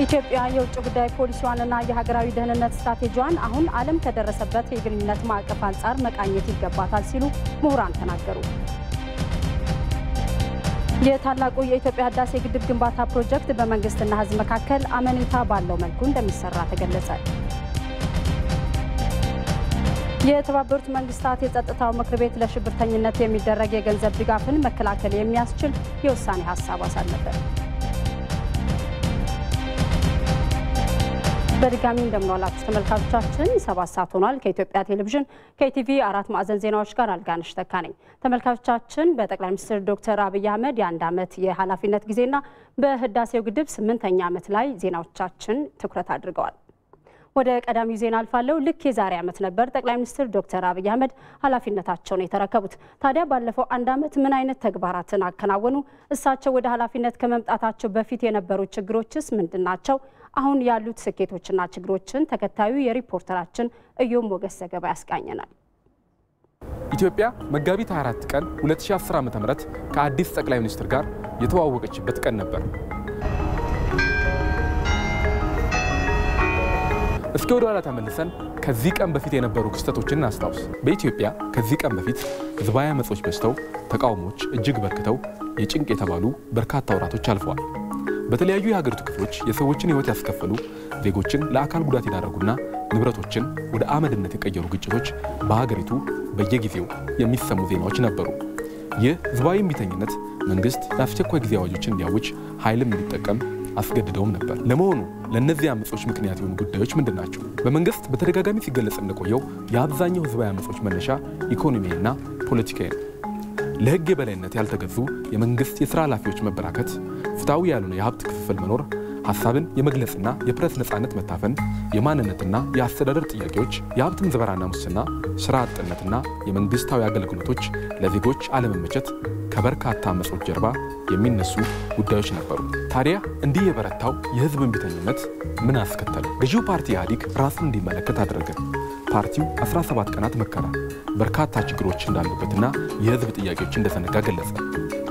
ኢትዮጵያ የውጭ ጉዳይ ፖሊሲዋንና የሀገራዊ ደህንነት ስትራቴጂዋን አሁን ዓለም ከደረሰበት የግንኙነት ማዕቀፍ አንጻር መቃኘት ይገባታል ሲሉ ምሁራን ተናገሩ። የታላቁ የኢትዮጵያ ህዳሴ ግድብ ግንባታ ፕሮጀክት በመንግስትና ህዝብ መካከል አመኔታ ባለው መልኩ እንደሚሰራ ተገለጸ። የተባበሩት መንግስታት የጸጥታው ምክር ቤት ለሽብርተኝነት የሚደረግ የገንዘብ ድጋፍን መከላከል የሚያስችል የውሳኔ ሐሳብ አሳለፈ። በድጋሚ እንደምንዋላችሁ ተመልካቾቻችን 7 ሰዓት ሆኗል። ከኢትዮጵያ ቴሌቪዥን ከኢቲቪ 4 ማዕዘን ዜናዎች ጋር አልጋነሽ ተካነኝ። ተመልካቾቻችን በጠቅላይ ሚኒስትር ዶክተር አብይ አህመድ የአንድ ዓመት የኃላፊነት ጊዜና በህዳሴው ግድብ 8ኛ ዓመት ላይ ዜናዎቻችን ትኩረት አድርገዋል። ወደ ቀዳሚው ዜና አልፋለሁ። ልክ የዛሬ ዓመት ነበር ጠቅላይ ሚኒስትር ዶክተር አብይ አህመድ ኃላፊነታቸውን የተረከቡት። ታዲያ ባለፈው አንድ ዓመት ምን አይነት ተግባራትን አከናወኑ? እሳቸው ወደ ኃላፊነት ከመምጣታቸው በፊት የነበሩ ችግሮችስ ምንድናቸው? አሁን ያሉት ስኬቶችና ችግሮችን ተከታዩ የሪፖርተራችን እዮም ሞገስ ዘገባ ያስቃኘናል። ኢትዮጵያ መጋቢት 24 ቀን 2010 ዓ.ም ከአዲስ ጠቅላይ ሚኒስትር ጋር የተዋወቀችበት ቀን ነበር። እስኪ ወደ ኋላ ተመልሰን ከዚህ ቀን በፊት የነበሩ ክስተቶችን አስታውስ። በኢትዮጵያ ከዚህ ቀን በፊት ህዝባዊ አመጾች በዝተው ተቃውሞዎች እጅግ በርክተው የጭንቅ የተባሉ በርካታ ወራቶች አልፈዋል። በተለያዩ የሀገሪቱ ክፍሎች የሰዎችን ህይወት ያስከፈሉ፣ ዜጎችን ለአካል ጉዳት ያደረጉና ንብረቶችን ወደ አመድነት የቀየሩ ግጭቶች በሀገሪቱ በየጊዜው የሚሰሙ ዜናዎች ነበሩ። ይህ ህዝባዊ እምቢተኝነት መንግስት የአስቸኳይ ጊዜ አዋጆችን እንዲያውጅ ኃይልም እንዲጠቀም አስገድደውም ነበር። ለመሆኑ ለነዚህ አመጾች ምክንያት የሆኑ ጉዳዮች ምንድናቸው? በመንግስት በተደጋጋሚ ሲገለጽ እንደቆየው የአብዛኛው ህዝባዊ አመጾች መነሻ ኢኮኖሚያዊና ፖለቲካዊ ነው። ለህግ የበላይነት ያልተገዙ የመንግስት የሥራ ኃላፊዎች መበራከት፣ ፍትሃዊ ያልሆነ የሀብት ክፍፍል መኖር፣ ሐሳብን የመግለጽና የፕሬስ ነፃነት መታፈን፣ የማንነትና የአስተዳደር ጥያቄዎች፣ የሀብት ምዝበራና ሙስና፣ ስራ አጥነትና የመንግስታዊ አገልግሎቶች ለዜጎች አለመመቸት ከበርካታ አመጾች ጀርባ የሚነሱ ጉዳዮች ነበሩ። ታዲያ እንዲህ የበረታው የህዝብ እምቢተኝነት ምን አስከተለ? ገዢው ፓርቲ ኢህአዴግ ራሱን እንዲመለከት አደረገ። ፓርቲው 17 ቀናት መከረ። በርካታ ችግሮች እንዳሉበትና የህዝብ ጥያቄዎች እንደተነጋ ገለጸ።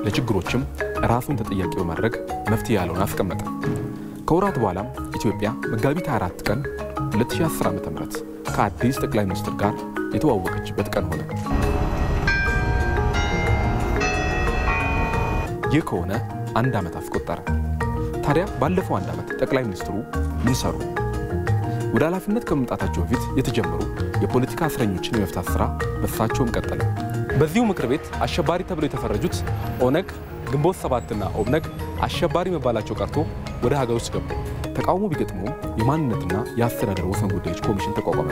ለችግሮችም ራሱን ተጠያቂ በማድረግ መፍትሄ ያለውን አስቀመጠ። ከወራት በኋላም ኢትዮጵያ መጋቢት 24 ቀን 2010 ዓ.ም ከአዲስ ጠቅላይ ሚኒስትር ጋር የተዋወቀችበት ቀን ሆነ። ይህ ከሆነ አንድ ዓመት አስቆጠረ። ታዲያ ባለፈው አንድ ዓመት ጠቅላይ ሚኒስትሩ ምን ሰሩ? ወደ ኃላፊነት ከመምጣታቸው በፊት የተጀመሩ የፖለቲካ እስረኞችን የመፍታት ስራ በእሳቸውም ቀጠለ። በዚሁ ምክር ቤት አሸባሪ ተብለው የተፈረጁት ኦነግ፣ ግንቦት 7ና ኦብነግ አሸባሪ መባላቸው ቀርቶ ወደ ሀገር ውስጥ ገቡ። ተቃውሞ ቢገጥመውም የማንነትና የአስተዳደር ወሰን ጉዳዮች ኮሚሽን ተቋቋመ።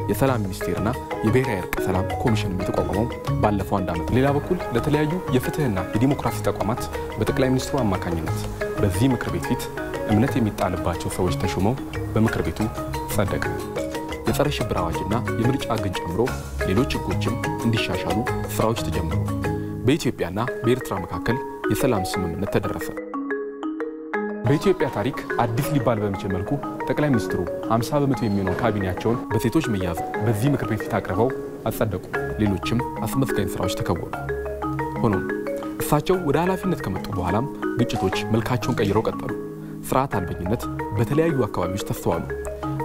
የሰላም ሚኒስቴርና የብሔራዊ እርቅ ሰላም ኮሚሽን የተቋቋመው ባለፈው አንድ ዓመት። ሌላ በኩል ለተለያዩ የፍትህና የዲሞክራሲ ተቋማት በጠቅላይ ሚኒስትሩ አማካኝነት በዚህ ምክር ቤት ፊት እምነት የሚጣልባቸው ሰዎች ተሾመው በምክር ቤቱ ጸደቀ። የጸረ ሽብር አዋጅና የምርጫ ሕግን ጨምሮ ሌሎች ሕጎችም እንዲሻሻሉ ስራዎች ተጀመሩ። በኢትዮጵያና በኤርትራ መካከል የሰላም ስምምነት ተደረሰ። በኢትዮጵያ ታሪክ አዲስ ሊባል በሚችል መልኩ ጠቅላይ ሚኒስትሩ 50 በመቶ የሚሆነው ካቢኔያቸውን በሴቶች መያዝ በዚህ ምክር ቤት ፊት አቅርበው አጸደቁ። ሌሎችም አስመስጋኝ ስራዎች ተከወኑ። ሆኖም እሳቸው ወደ ኃላፊነት ከመጡ በኋላም ግጭቶች መልካቸውን ቀይረው ቀጠሉ። ስርዓት አልበኝነት በተለያዩ አካባቢዎች ተስተዋሉ።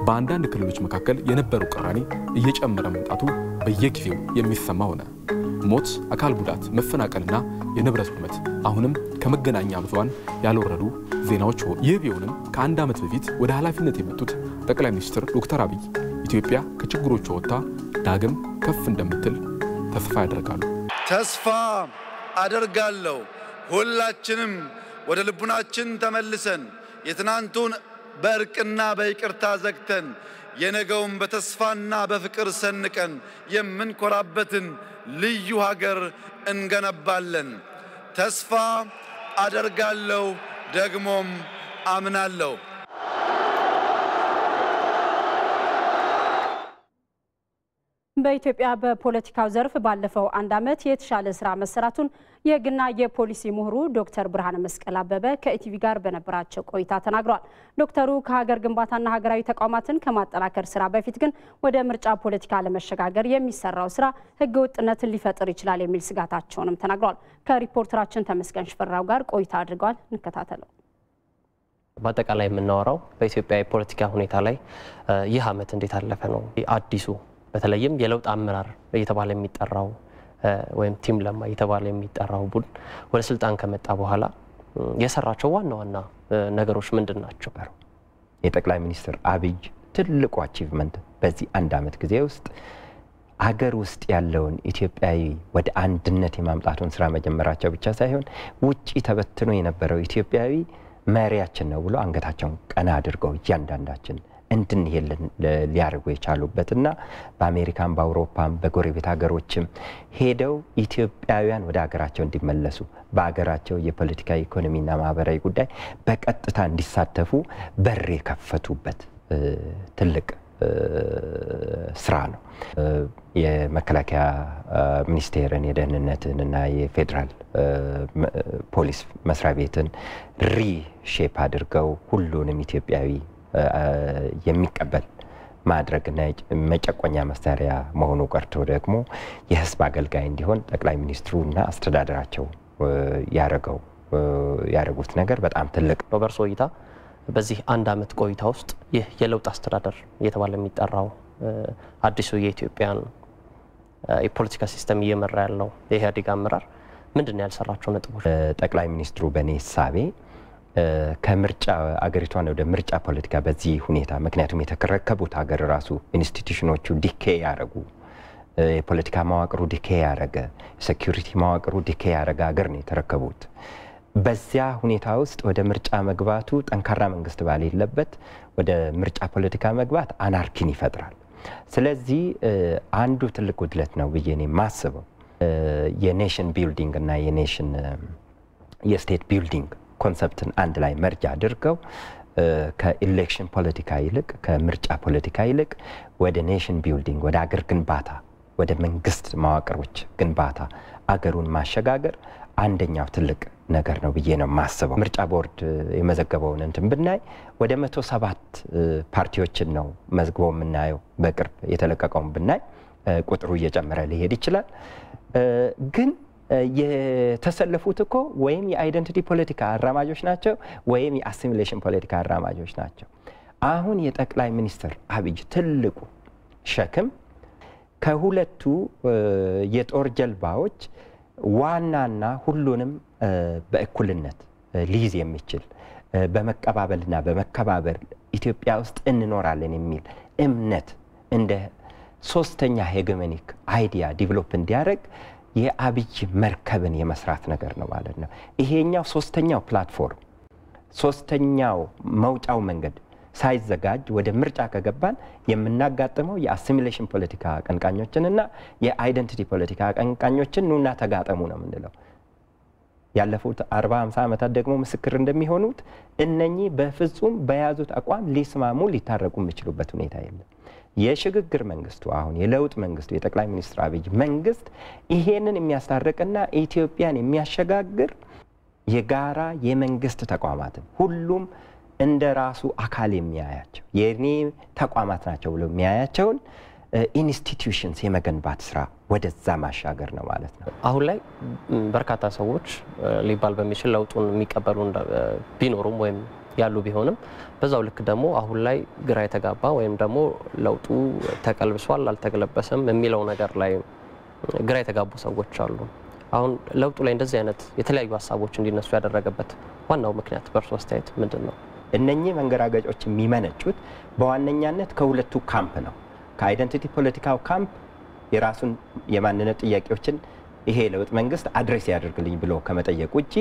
በአንዳንድ ክልሎች መካከል የነበረው ቅራኔ እየጨመረ መምጣቱ በየጊዜው የሚሰማ ሆነ። ሞት፣ አካል ጉዳት፣ መፈናቀልና የንብረት ውድመት አሁንም ከመገናኛ ብዙሃን ያልወረዱ ዜናዎች ሆኑ። ይህ ቢሆንም ከአንድ ዓመት በፊት ወደ ኃላፊነት የመጡት ጠቅላይ ሚኒስትር ዶክተር አብይ ኢትዮጵያ ከችግሮቿ ወጥታ ዳግም ከፍ እንደምትል ተስፋ ያደርጋሉ። ተስፋ አደርጋለሁ ሁላችንም ወደ ልቡናችን ተመልሰን የትናንቱን በእርቅና በይቅርታ ዘግተን የነገውን በተስፋና በፍቅር ሰንቀን የምንኮራበትን ልዩ ሀገር እንገነባለን። ተስፋ አደርጋለሁ ደግሞም አምናለሁ። በኢትዮጵያ በፖለቲካው ዘርፍ ባለፈው አንድ ዓመት የተሻለ ስራ መሰራቱን የህግና የፖሊሲ ምሁሩ ዶክተር ብርሃነ መስቀል አበበ ከኢቲቪ ጋር በነበራቸው ቆይታ ተናግረዋል። ዶክተሩ ከሀገር ግንባታና ሀገራዊ ተቋማትን ከማጠናከር ስራ በፊት ግን ወደ ምርጫ ፖለቲካ ለመሸጋገር የሚሰራው ስራ ህገ ወጥነትን ሊፈጥር ይችላል የሚል ስጋታቸውንም ተናግረዋል። ከሪፖርተራችን ተመስገን ሽፈራው ጋር ቆይታ አድርገዋል። እንከታተለው። በአጠቃላይ የምናወራው በኢትዮጵያ የፖለቲካ ሁኔታ ላይ ይህ ዓመት እንዴት አለፈ ነው። አዲሱ በተለይም የለውጥ አመራር እየተባለ የሚጠራው ወይም ቲም ለማ እየተባለ የሚጠራው ቡድን ወደ ስልጣን ከመጣ በኋላ የሰራቸው ዋና ዋና ነገሮች ምንድን ናቸው? የጠቅላይ ሚኒስትር አብይ ትልቁ አቺቭመንት በዚህ አንድ ዓመት ጊዜ ውስጥ አገር ውስጥ ያለውን ኢትዮጵያዊ ወደ አንድነት የማምጣቱን ስራ መጀመራቸው ብቻ ሳይሆን ውጪ ተበትኖ የነበረው ኢትዮጵያዊ መሪያችን ነው ብሎ አንገታቸውን ቀና አድርገው እያንዳንዳችን እንድንሄድ ሊያደርጉ የቻሉበትና በአሜሪካም በአውሮፓም በጎረቤት ሀገሮችም ሄደው ኢትዮጵያውያን ወደ ሀገራቸው እንዲመለሱ በሀገራቸው የፖለቲካ ኢኮኖሚና ማህበራዊ ጉዳይ በቀጥታ እንዲሳተፉ በር የከፈቱበት ትልቅ ስራ ነው። የመከላከያ ሚኒስቴርን የደህንነትን እና የፌደራል ፖሊስ መስሪያ ቤትን ሪሼፕ አድርገው ሁሉንም ኢትዮጵያዊ የሚቀበል ማድረግና መጨቆኛ መሳሪያ መሆኑ ቀርቶ ደግሞ የህዝብ አገልጋይ እንዲሆን ጠቅላይ ሚኒስትሩና አስተዳደራቸው ያደረጉት ነገር በጣም ትልቅ ነው። በእርሶ እይታ በዚህ አንድ ዓመት ቆይታ ውስጥ ይህ የለውጥ አስተዳደር እየተባለ የሚጠራው አዲሱ የኢትዮጵያን የፖለቲካ ሲስተም እየመራ ያለው የኢህአዴግ አመራር ምንድነው ያልሰራቸው ነጥቦች? ጠቅላይ ሚኒስትሩ በኔ ሐሳቤ ከምርጫ አገሪቷን ወደ ምርጫ ፖለቲካ በዚህ ሁኔታ ምክንያቱም የተከረከቡት ሀገር ራሱ ኢንስቲትዩሽኖቹ ዲኬ ያረጉ የፖለቲካ መዋቅሩ ዲኬ ያረገ ሴኩሪቲ መዋቅሩ ዲኬ ያረገ ሀገር ነው የተረከቡት። በዚያ ሁኔታ ውስጥ ወደ ምርጫ መግባቱ ጠንካራ መንግስት ባሌለበት ወደ ምርጫ ፖለቲካ መግባት አናርኪን ይፈጥራል። ስለዚህ አንዱ ትልቅ ጉድለት ነው ብዬ ነው የማስበው። የኔሽን ቢልዲንግ እና የኔሽን የስቴት ቢልዲንግ ኮንሰፕትን አንድ ላይ መርጃ አድርገው ከኢሌክሽን ፖለቲካ ይልቅ ከምርጫ ፖለቲካ ይልቅ ወደ ኔሽን ቢልዲንግ ወደ አገር ግንባታ ወደ መንግስት መዋቅሮች ግንባታ አገሩን ማሸጋገር አንደኛው ትልቅ ነገር ነው ብዬ ነው የማስበው። ምርጫ ቦርድ የመዘገበውን እንትን ብናይ ወደ 107 ፓርቲዎችን ነው መዝግበው የምናየው። በቅርብ የተለቀቀውን ብናይ ቁጥሩ እየጨመረ ሊሄድ ይችላል። ግን የተሰለፉት እኮ ወይም የአይደንቲቲ ፖለቲካ አራማጆች ናቸው ወይም የአሲሚሌሽን ፖለቲካ አራማጆች ናቸው። አሁን የጠቅላይ ሚኒስትር አብይ ትልቁ ሸክም ከሁለቱ የጦር ጀልባዎች ዋናና ሁሉንም በእኩልነት ሊይዝ የሚችል በመቀባበልና በመከባበር ኢትዮጵያ ውስጥ እንኖራለን የሚል እምነት እንደ ሶስተኛ ሄጌሞኒክ አይዲያ ዲቨሎፕ እንዲያደርግ የአብይ መርከብን የመስራት ነገር ነው ማለት ነው። ይሄኛው ሶስተኛው ፕላትፎርም ሶስተኛው መውጫው መንገድ ሳይዘጋጅ ወደ ምርጫ ከገባን የምናጋጥመው የአሲሚሌሽን ፖለቲካ አቀንቃኞችንና የአይደንቲቲ ፖለቲካ አቀንቃኞችን ኑና ተጋጠሙ ነው የምንለው። ያለፉት 40-50 ዓመታት ደግሞ ምስክር እንደሚሆኑት እነኚህ በፍጹም በያዙት አቋም ሊስማሙ ሊታረቁ የሚችሉበት ሁኔታ የለም። የሽግግር መንግስቱ አሁን የለውጥ መንግስቱ የጠቅላይ ሚኒስትር አብይ መንግስት ይሄንን የሚያስታርቅና ኢትዮጵያን የሚያሸጋግር የጋራ የመንግስት ተቋማትን ሁሉም እንደ ራሱ አካል የሚያያቸው የኔ ተቋማት ናቸው ብሎ የሚያያቸውን ኢንስቲትዩሽንስ የመገንባት ስራ ወደዛ ማሻገር ነው ማለት ነው። አሁን ላይ በርካታ ሰዎች ሊባል በሚችል ለውጡን የሚቀበሉ ቢኖሩም ወይም ያሉ ቢሆንም በዛው ልክ ደግሞ አሁን ላይ ግራ የተጋባ ወይም ደግሞ ለውጡ ተቀልብሷል አልተገለበሰም የሚለው ነገር ላይ ግራ የተጋቡ ሰዎች አሉ። አሁን ለውጡ ላይ እንደዚህ አይነት የተለያዩ ሀሳቦች እንዲነሱ ያደረገበት ዋናው ምክንያት በእርሶ አስተያየት ምንድን ነው? እነኚህ መንገራገጮች የሚመነጩት በዋነኛነት ከሁለቱ ካምፕ ነው። ከአይደንቲቲ ፖለቲካው ካምፕ የራሱን የማንነት ጥያቄዎችን ይሄ ለውጥ መንግስት አድሬስ ያደርግልኝ ብሎ ከመጠየቅ ውጪ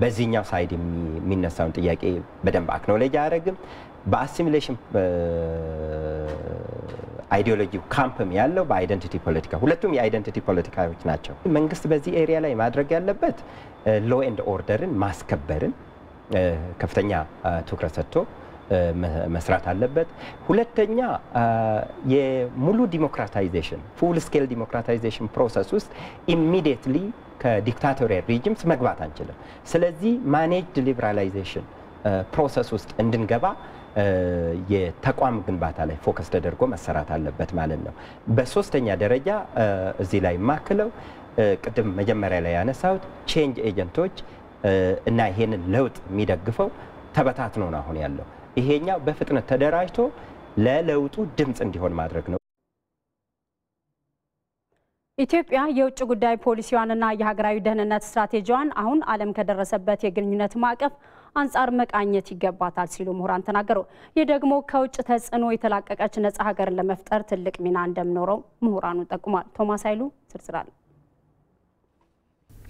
በዚህኛው ሳይድ የሚነሳውን ጥያቄ በደንብ አክኖሌጅ አያደርግም። በአሲሚሌሽን አይዲዮሎጂው ካምፕም ያለው በአይደንቲቲ ፖለቲካ ሁለቱም የአይደንቲቲ ፖለቲካዎች ናቸው። መንግስት በዚህ ኤሪያ ላይ ማድረግ ያለበት ሎ ኤንድ ኦርደርን ማስከበርን ከፍተኛ ትኩረት ሰጥቶ መስራት አለበት። ሁለተኛ የሙሉ ዲሞክራታይዜሽን ፉል ስኬል ዲሞክራታይዜሽን ፕሮሰስ ውስጥ ኢሚዲየትሊ ከዲክታቶሪያል ሪጅምስ መግባት አንችልም። ስለዚህ ማኔጅድ ሊበራላይዜሽን ፕሮሰስ ውስጥ እንድንገባ የተቋም ግንባታ ላይ ፎከስ ተደርጎ መሰራት አለበት ማለት ነው። በሶስተኛ ደረጃ እዚህ ላይ ማክለው ቅድም መጀመሪያ ላይ ያነሳሁት ቼንጅ ኤጀንቶች እና ይሄንን ለውጥ የሚደግፈው ተበታትኖ ነው አሁን ያለው። ይሄኛው በፍጥነት ተደራጅቶ ለለውጡ ድምጽ እንዲሆን ማድረግ ነው። ኢትዮጵያ የውጭ ጉዳይ ፖሊሲዋንና የሀገራዊ ደህንነት ስትራቴጂዋን አሁን ዓለም ከደረሰበት የግንኙነት ማዕቀፍ አንጻር መቃኘት ይገባታል ሲሉ ምሁራን ተናገሩ። ይህ ደግሞ ከውጭ ተጽዕኖ የተላቀቀች ነጻ ሀገርን ለመፍጠር ትልቅ ሚና እንደሚኖረው ምሁራኑ ጠቁሟል። ቶማስ ኃይሉ ዝርዝር አለው።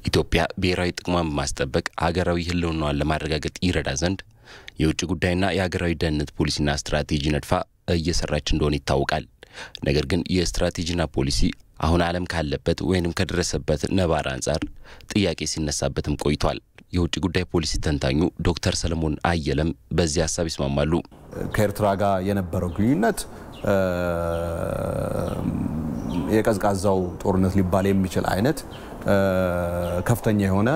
ኢትዮጵያ ብሔራዊ ጥቅሟን በማስጠበቅ ሀገራዊ ህልውናዋን ለማረጋገጥ ይረዳ ዘንድ የውጭ ጉዳይና የሀገራዊ ደህንነት ፖሊሲና ስትራቴጂ ነድፋ እየሰራች እንደሆነ ይታወቃል። ነገር ግን የስትራቴጂና ፖሊሲ አሁን ዓለም ካለበት ወይንም ከደረሰበት ነባር አንጻር ጥያቄ ሲነሳበትም ቆይቷል። የውጭ ጉዳይ ፖሊሲ ተንታኙ ዶክተር ሰለሞን አየለም በዚህ ሐሳብ ይስማማሉ። ከኤርትራ ጋር የነበረው ግንኙነት የቀዝቃዛው ጦርነት ሊባል የሚችል አይነት ከፍተኛ የሆነ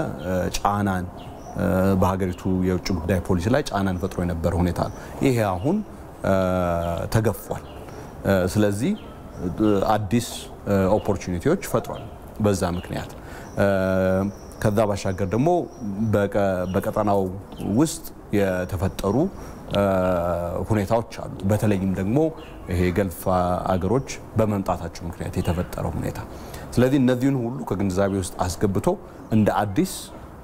ጫናን በሀገሪቱ የውጭ ጉዳይ ፖሊሲ ላይ ጫናን ፈጥሮ የነበረ ሁኔታ ነው። ይሄ አሁን ተገፏል። ስለዚህ አዲስ ኦፖርቹኒቲዎች ፈጥሯል በዛ ምክንያት። ከዛ ባሻገር ደግሞ በቀጠናው ውስጥ የተፈጠሩ ሁኔታዎች አሉ። በተለይም ደግሞ ይሄ ገልፍ አገሮች በመምጣታቸው ምክንያት የተፈጠረው ሁኔታ። ስለዚህ እነዚህን ሁሉ ከግንዛቤ ውስጥ አስገብቶ እንደ አዲስ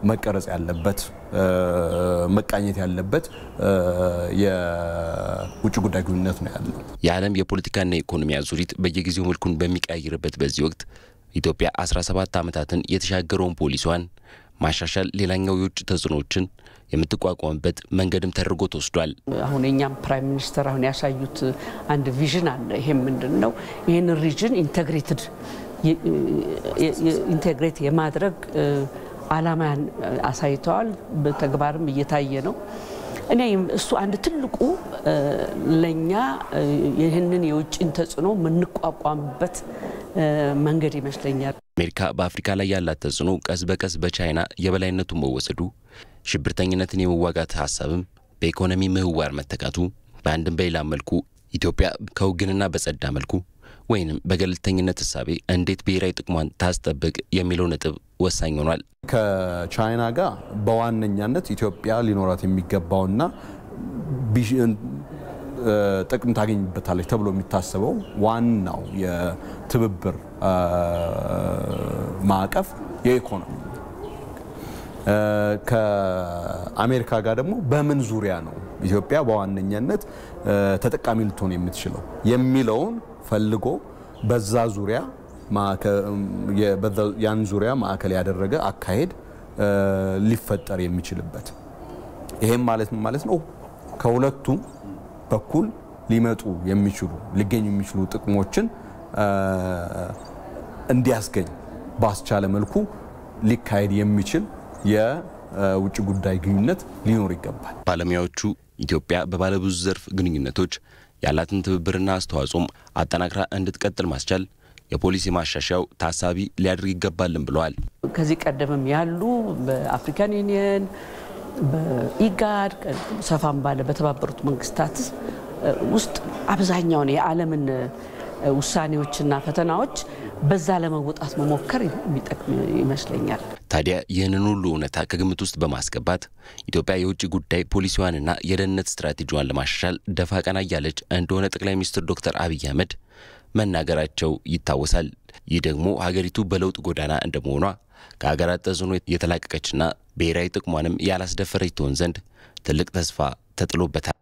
መቀረጽ ያለበት መቃኘት ያለበት የውጭ ጉዳይ ግንኙነት ነው ያለው። የዓለም የፖለቲካና የኢኮኖሚ አዙሪት በየጊዜው መልኩን በሚቀያየርበት በዚህ ወቅት ኢትዮጵያ 17 ዓመታትን የተሻገረውን ፖሊሲዋን ማሻሻል ሌላኛው የውጭ ተጽዕኖዎችን የምትቋቋምበት መንገድም ተደርጎ ተወስዷል። አሁን እኛም ፕራይም ሚኒስተር አሁን ያሳዩት አንድ ቪዥን አለ። ይሄ ምንድነው? ይሄን ሪጅን ኢንቴግሬት የማድረግ ዓላማን አሳይተዋል። በተግባርም እየታየ ነው። እኔ እሱ አንድ ትልቁ ለኛ ይህንን የውጭን ተጽዕኖ ምንቋቋምበት መንገድ ይመስለኛል። አሜሪካ በአፍሪካ ላይ ያላት ተጽዕኖ ቀስ በቀስ በቻይና የበላይነቱን መወሰዱ፣ ሽብርተኝነትን የመዋጋት ሐሳብም በኢኮኖሚ ምህዋር መተካቱ፣ በአንድም በሌላ መልኩ ኢትዮጵያ ከውግንና በጸዳ መልኩ ወይንም በገለልተኝነት ሐሳቤ እንዴት ብሔራዊ ጥቅሟን ታስጠብቅ የሚለው ነጥብ ወሳኝ ሆኗል። ከቻይና ጋር በዋነኛነት ኢትዮጵያ ሊኖራት የሚገባውና ጥቅም ታገኝበታለች ተብሎ የሚታሰበው ዋናው የትብብር ማዕቀፍ የኢኮኖሚ ከአሜሪካ ጋር ደግሞ በምን ዙሪያ ነው ኢትዮጵያ በዋነኛነት ተጠቃሚ ልትሆን የምትችለው የሚለውን ፈልጎ በዛ ዙሪያ ያን ዙሪያ ማዕከል ያደረገ አካሄድ ሊፈጠር የሚችልበት ይሄም ማለት ነው ከሁለቱም በኩል ሊመጡ የሚችሉ ሊገኙ የሚችሉ ጥቅሞችን እንዲያስገኝ ባስቻለ መልኩ ሊካሄድ የሚችል የውጭ ጉዳይ ግንኙነት ሊኖር ይገባል። ባለሙያዎቹ ኢትዮጵያ በባለብዙ ዘርፍ ግንኙነቶች ያላትን ትብብርና አስተዋጽኦም አጠናክራ እንድትቀጥል ማስቻል የፖሊሲ ማሻሻያው ታሳቢ ሊያደርግ ይገባልም ብለዋል። ከዚህ ቀደምም ያሉ በአፍሪካን ዩኒየን በኢጋድ ሰፋም ባለ በተባበሩት መንግስታት ውስጥ አብዛኛውን የዓለምን ውሳኔዎችና ፈተናዎች በዛ ለመወጣት መሞከር የሚጠቅም ይመስለኛል። ታዲያ ይህንን ሁሉ እውነታ ከግምት ውስጥ በማስገባት ኢትዮጵያ የውጭ ጉዳይ ፖሊሲዋንና የደህንነት ስትራቴጂዋን ለማሻሻል ደፋ ቀና እያለች እንደሆነ ጠቅላይ ሚኒስትር ዶክተር አብይ አህመድ መናገራቸው ይታወሳል። ይህ ደግሞ ሀገሪቱ በለውጥ ጎዳና እንደመሆኗ ከሀገራት ተጽዕኖ የተላቀቀችና ብሔራዊ ጥቅሟንም ያላስደፈረች ትሆን ዘንድ ትልቅ ተስፋ ተጥሎበታል።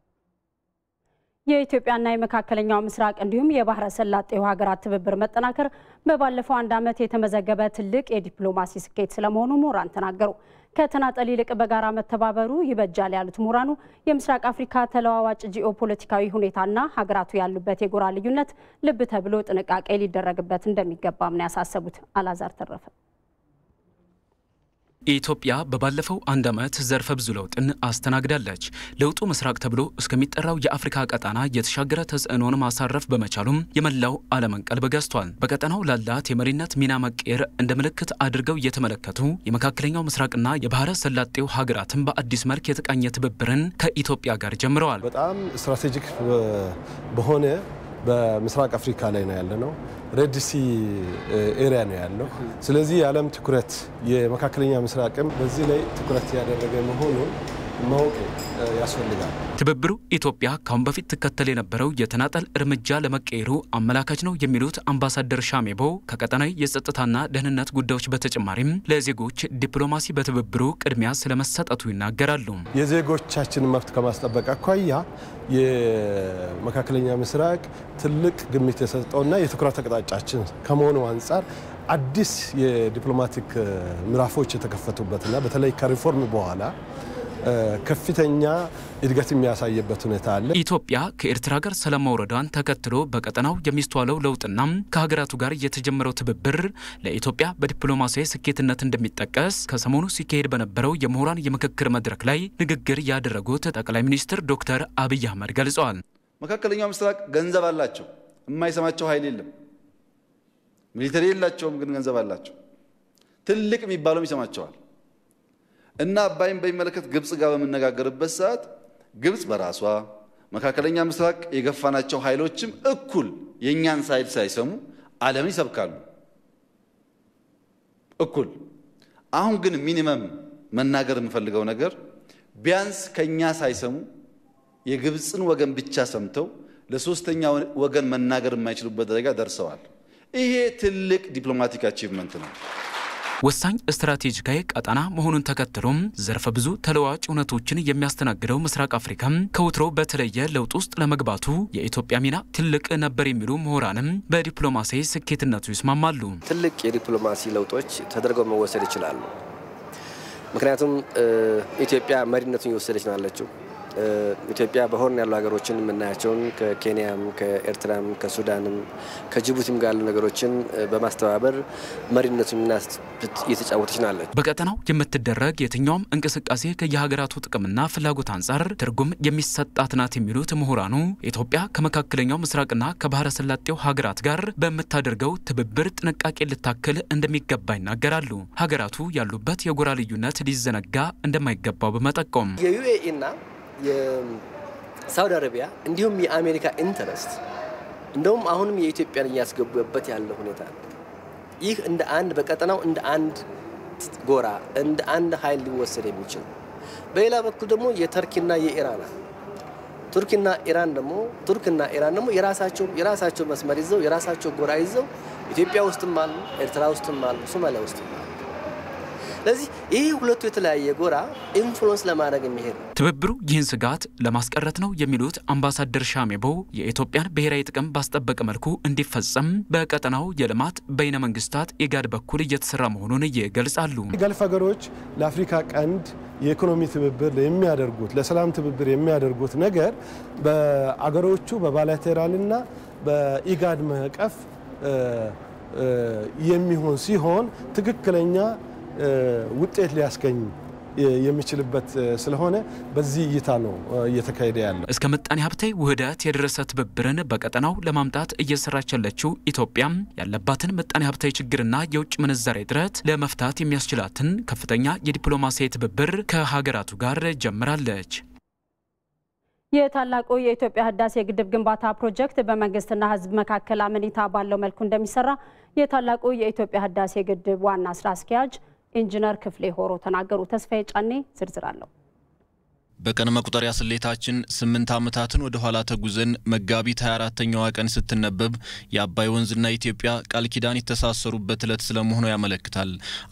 የኢትዮጵያና የመካከለኛው ምስራቅ እንዲሁም የባህረ ሰላጤው ሀገራት ትብብር መጠናከር በባለፈው አንድ ዓመት የተመዘገበ ትልቅ የዲፕሎማሲ ስኬት ስለመሆኑ ምሁራን ተናገሩ። ከተናጠል ይልቅ በጋራ መተባበሩ ይበጃል ያሉት ምሁራኑ የምስራቅ አፍሪካ ተለዋዋጭ ጂኦፖለቲካዊ ሁኔታና ሀገራቱ ያሉበት የጎራ ልዩነት ልብ ተብሎ ጥንቃቄ ሊደረግበት እንደሚገባም ነው ያሳሰቡት። አላዛር ተረፈ ኢትዮጵያ በባለፈው አንድ ዓመት ዘርፈ ብዙ ለውጥን አስተናግዳለች። ለውጡ ምስራቅ ተብሎ እስከሚጠራው የአፍሪካ ቀጣና የተሻገረ ተጽዕኖን ማሳረፍ በመቻሉም የመላው ዓለምን ቀልብ ገዝቷል። በቀጣናው ላላት የመሪነት ሚና መቀየር እንደ ምልክት አድርገው እየተመለከቱ የመካከለኛው ምስራቅና የባህረ ሰላጤው ሀገራትን በአዲስ መልክ የተቃኘ ትብብርን ከኢትዮጵያ ጋር ጀምረዋል። በጣም ስትራቴጂክ በሆነ በምስራቅ አፍሪካ ላይ ነው ያለነው። ሬድ ሲ ኤሪያ ነው ያለው። ስለዚህ የዓለም ትኩረት የመካከለኛ ምስራቅም በዚህ ላይ ትኩረት ያደረገ መሆኑ ማወቅ ያስፈልጋል። ትብብሩ ኢትዮጵያ ካሁን በፊት ትከተል የነበረው የተናጠል እርምጃ ለመቀየሩ አመላካች ነው የሚሉት አምባሳደር ሻሜቦ ከቀጠናዊ የጸጥታና ደህንነት ጉዳዮች በተጨማሪም ለዜጎች ዲፕሎማሲ በትብብሩ ቅድሚያ ስለመሰጠቱ ይናገራሉ። የዜጎቻችን መብት ከማስጠበቅ አኳያ የመካከለኛ ምስራቅ ትልቅ ግምት የሰጠውና የትኩረት አቅጣጫችን ከመሆኑ አንጻር አዲስ የዲፕሎማቲክ ምዕራፎች የተከፈቱበትና በተለይ ከሪፎርም በኋላ ከፍተኛ እድገት የሚያሳየበት ሁኔታ አለ። ኢትዮጵያ ከኤርትራ ጋር ሰላም መውረዷን ተከትሎ በቀጠናው የሚስተዋለው ለውጥና ከሀገራቱ ጋር የተጀመረው ትብብር ለኢትዮጵያ በዲፕሎማሲያዊ ስኬትነት እንደሚጠቀስ ከሰሞኑ ሲካሄድ በነበረው የምሁራን የምክክር መድረክ ላይ ንግግር ያደረጉት ጠቅላይ ሚኒስትር ዶክተር አብይ አህመድ ገልጸዋል። መካከለኛው ምስራቅ ገንዘብ አላቸው፣ የማይሰማቸው ኃይል የለም። ሚሊተሪ የላቸውም፣ ግን ገንዘብ አላቸው። ትልቅ የሚባለውም ይሰማቸዋል። እና አባይን በሚመለከት ግብጽ ጋር በመነጋገርበት ሰዓት ግብጽ በራሷ መካከለኛ ምስራቅ የገፋናቸው ኃይሎችም እኩል የኛን ሳይድ ሳይሰሙ ዓለምን ይሰብካሉ እኩል። አሁን ግን ሚኒመም መናገር የምፈልገው ነገር ቢያንስ ከኛ ሳይሰሙ የግብጽን ወገን ብቻ ሰምተው ለሶስተኛ ወገን መናገር የማይችሉበት ደረጃ ደርሰዋል። ይሄ ትልቅ ዲፕሎማቲክ አቺቭመንት ነው። ወሳኝ ስትራቴጂካዊ ቀጠና መሆኑን ተከትሎም ዘርፈ ብዙ ተለዋጭ እውነቶችን የሚያስተናግደው ምስራቅ አፍሪካ ከወትሮ በተለየ ለውጥ ውስጥ ለመግባቱ የኢትዮጵያ ሚና ትልቅ ነበር የሚሉ ምሁራንም በዲፕሎማሲያዊ ስኬትነቱ ይስማማሉ። ትልቅ የዲፕሎማሲ ለውጦች ተደርገው መወሰድ ይችላሉ። ምክንያቱም ኢትዮጵያ መሪነቱን እየወሰደች ነው ያለችው። ኢትዮጵያ በሆርን ያሉ ሀገሮችን የምናያቸውን ከኬንያም ከኤርትራም ከሱዳንም ከጅቡቲም ጋር ያሉ ነገሮችን በማስተባበር መሪነቱን እየተጫወተች ናለች። በቀጠናው የምትደረግ የትኛውም እንቅስቃሴ ከየሀገራቱ ጥቅምና ፍላጎት አንጻር ትርጉም የሚሰጣት ናት የሚሉት ምሁራኑ ኢትዮጵያ ከመካከለኛው ምስራቅና ከባህረ ሰላጤው ሀገራት ጋር በምታደርገው ትብብር ጥንቃቄ ልታክል እንደሚገባ ይናገራሉ። ሀገራቱ ያሉበት የጎራ ልዩነት ሊዘነጋ እንደማይገባው በመጠቆም የዩኤኢና የሳውዲ አረቢያ እንዲሁም የአሜሪካ ኢንተረስት እንደውም አሁንም የኢትዮጵያን እያስገቡበት ያለው ሁኔታ ይህ እንደ አንድ በቀጠናው እንደ አንድ ጎራ እንደ አንድ ኃይል ሊወሰድ የሚችል በሌላ በኩል ደግሞ የተርኪና የኢራን ቱርክና ኢራን ደግሞ የራሳቸው መስመር ይዘው የራሳቸው ጎራ ይዘው ኢትዮጵያ ውስጥም አሉ፣ ኤርትራ ውስጥም አሉ፣ ሶማሊያ ውስጥም አሉ። ለዚህ ይህ ሁለቱ የተለያየ ጎራ ኢንፍሉዌንስ ለማድረግ የሚሄድ ትብብሩ ይህን ስጋት ለማስቀረት ነው የሚሉት አምባሳደር ሻሜቦ የኢትዮጵያን ብሔራዊ ጥቅም ባስጠበቀ መልኩ እንዲፈጸም በቀጠናው የልማት በይነ መንግስታት ኢጋድ በኩል እየተሰራ መሆኑን ይገልጻሉ። የገልፍ ሀገሮች ለአፍሪካ ቀንድ የኢኮኖሚ ትብብር የሚያደርጉት ለሰላም ትብብር የሚያደርጉት ነገር በአገሮቹ በባይላተራልና በኢጋድ ማዕቀፍ የሚሆን ሲሆን ትክክለኛ ውጤት ሊያስገኝ የሚችልበት ስለሆነ በዚህ እይታ ነው እየተካሄደ ያለው። እስከ ምጣኔ ሀብታዊ ውህደት የደረሰ ትብብርን በቀጠናው ለማምጣት እየሰራች ያለችው ኢትዮጵያ ያለባትን ምጣኔ ሀብታዊ ችግርና የውጭ ምንዛሬ እጥረት ለመፍታት የሚያስችላትን ከፍተኛ የዲፕሎማሲያዊ ትብብር ከሀገራቱ ጋር ጀምራለች። የታላቁ የኢትዮጵያ ህዳሴ ግድብ ግንባታ ፕሮጀክት በመንግስትና ህዝብ መካከል አመኔታ ባለው መልኩ እንደሚሰራ የታላቁ የኢትዮጵያ ህዳሴ ግድብ ዋና ስራ አስኪያጅ ኢንጂነር ክፍሌ ሆሮ ተናገሩ። ተስፋዬ ጫኔ ዝርዝር አለው። በቀን መቁጠሪያ ስሌታችን 8 ዓመታትን ወደ ኋላ ተጉዘን መጋቢት 24ኛዋ ቀን ስትነበብ የአባይ ወንዝና ኢትዮጵያ ቃል ኪዳን የተሳሰሩበት ዕለት ስለመሆኑ ያመለክታል።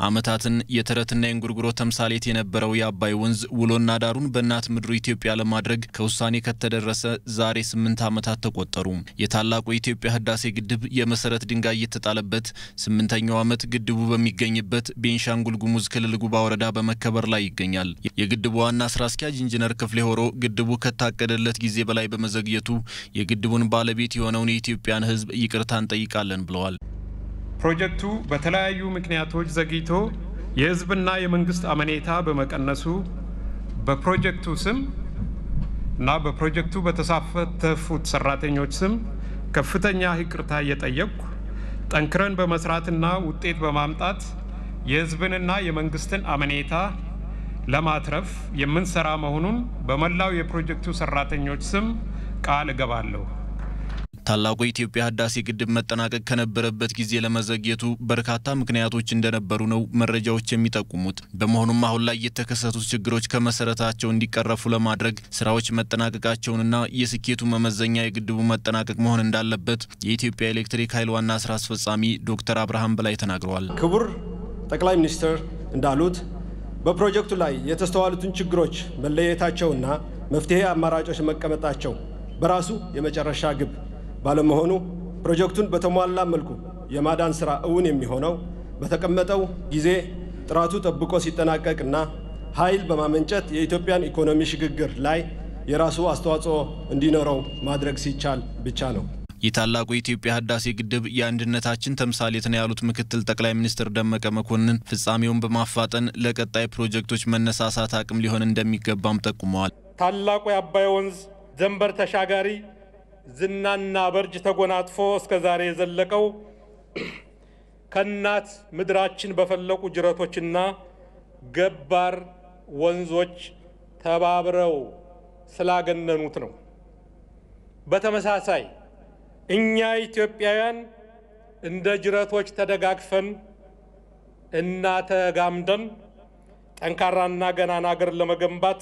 ዓመታትን የተረትና የእንጉርጉሮ ተምሳሌት የነበረው የአባይ ወንዝ ውሎና ዳሩን በእናት ምድሩ ኢትዮጵያ ለማድረግ ከውሳኔ ከተደረሰ ዛሬ 8 ዓመታት ተቆጠሩ። የታላቁ የኢትዮጵያ ህዳሴ ግድብ የመሰረት ድንጋይ የተጣለበት 8ኛው ዓመት ግድቡ በሚገኝበት ቤንሻንጉል ጉሙዝ ክልል ጉባ ወረዳ በመከበር ላይ ይገኛል። የግድቡ ዋና ስራ አስኪያጅ ኢንጂነር ክፍሌ ሆሮ ግድቡ ከታቀደለት ጊዜ በላይ በመዘግየቱ የግድቡን ባለቤት የሆነውን የኢትዮጵያን ህዝብ ይቅርታ እንጠይቃለን ብለዋል። ፕሮጀክቱ በተለያዩ ምክንያቶች ዘግይቶ የህዝብና የመንግስት አመኔታ በመቀነሱ በፕሮጀክቱ ስም እና በፕሮጀክቱ በተሳተፉት ሰራተኞች ስም ከፍተኛ ይቅርታ እየጠየቅኩ ጠንክረን በመስራትና ውጤት በማምጣት የህዝብንና የመንግስትን አመኔታ ለማትረፍ የምንሰራ መሆኑን በመላው የፕሮጀክቱ ሰራተኞች ስም ቃል እገባለሁ። ታላቁ የኢትዮጵያ ህዳሴ ግድብ መጠናቀቅ ከነበረበት ጊዜ ለመዘግየቱ በርካታ ምክንያቶች እንደነበሩ ነው መረጃዎች የሚጠቁሙት። በመሆኑም አሁን ላይ የተከሰቱት ችግሮች ከመሰረታቸው እንዲቀረፉ ለማድረግ ስራዎች መጠናቀቃቸውንና የስኬቱ መመዘኛ የግድቡ መጠናቀቅ መሆን እንዳለበት የኢትዮጵያ ኤሌክትሪክ ኃይል ዋና ስራ አስፈጻሚ ዶክተር አብርሃም በላይ ተናግረዋል። ክቡር ጠቅላይ ሚኒስትር እንዳሉት በፕሮጀክቱ ላይ የተስተዋሉትን ችግሮች መለየታቸውና መፍትሄ አማራጮች መቀመጣቸው በራሱ የመጨረሻ ግብ ባለመሆኑ ፕሮጀክቱን በተሟላ መልኩ የማዳን ስራ እውን የሚሆነው በተቀመጠው ጊዜ ጥራቱ ጠብቆ ሲጠናቀቅና ኃይል በማመንጨት የኢትዮጵያን ኢኮኖሚ ሽግግር ላይ የራሱ አስተዋጽኦ እንዲኖረው ማድረግ ሲቻል ብቻ ነው። የታላቁ የኢትዮጵያ ህዳሴ ግድብ የአንድነታችን ተምሳሌት ነው ያሉት ምክትል ጠቅላይ ሚኒስትር ደመቀ መኮንን ፍጻሜውን በማፋጠን ለቀጣይ ፕሮጀክቶች መነሳሳት አቅም ሊሆን እንደሚገባም ጠቁመዋል። ታላቁ የአባይ ወንዝ ዘንበር ተሻጋሪ ዝናና በርጅ ተጎናጥፎ እስከ ዛሬ የዘለቀው ከናት ምድራችን በፈለቁ ጅረቶችና ገባር ወንዞች ተባብረው ስላገነኑት ነው። በተመሳሳይ እኛ ኢትዮጵያውያን እንደ ጅረቶች ተደጋግፈን እና ተጋምደን ጠንካራና ገናና ሀገር ለመገንባት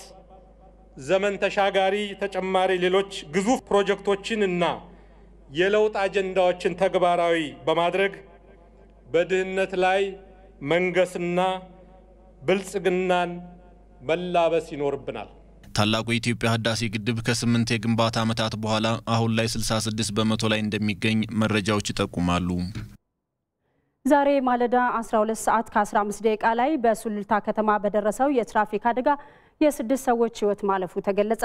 ዘመን ተሻጋሪ ተጨማሪ ሌሎች ግዙፍ ፕሮጀክቶችን እና የለውጥ አጀንዳዎችን ተግባራዊ በማድረግ በድህነት ላይ መንገስና ብልጽግናን መላበስ ይኖርብናል። ታላቁ የኢትዮጵያ ህዳሴ ግድብ ከ8 የግንባታ ዓመታት በኋላ አሁን ላይ 66 በመቶ ላይ እንደሚገኝ መረጃዎች ይጠቁማሉ። ዛሬ ማለዳ 12 ሰዓት ከ15 ደቂቃ ላይ በሱሉልታ ከተማ በደረሰው የትራፊክ አደጋ የ6 ሰዎች ህይወት ማለፉ ተገለጸ።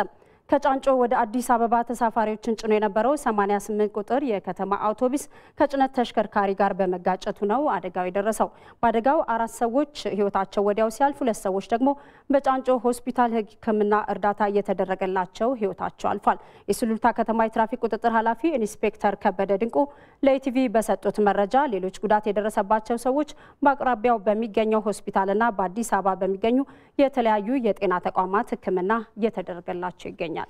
ከጫንጮ ወደ አዲስ አበባ ተሳፋሪዎችን ጭኖ የነበረው 88 ቁጥር የከተማ አውቶቡስ ከጭነት ተሽከርካሪ ጋር በመጋጨቱ ነው አደጋው የደረሰው። በአደጋው 4 ሰዎች ህይወታቸው ወዲያው ሲያልፍ 2 ሰዎች ደግሞ በጫንጮ ሆስፒታል ሕክምና እርዳታ እየተደረገላቸው ህይወታቸው አልፏል። የሱሉልታ ከተማ የትራፊክ ቁጥጥር ኃላፊ ኢንስፔክተር ከበደ ድንቁ ለኢቲቪ በሰጡት መረጃ ሌሎች ጉዳት የደረሰባቸው ሰዎች በአቅራቢያው በሚገኘው ሆስፒታልና በአዲስ አበባ በሚገኙ የተለያዩ የጤና ተቋማት ሕክምና እየተደረገላቸው ይገኛል።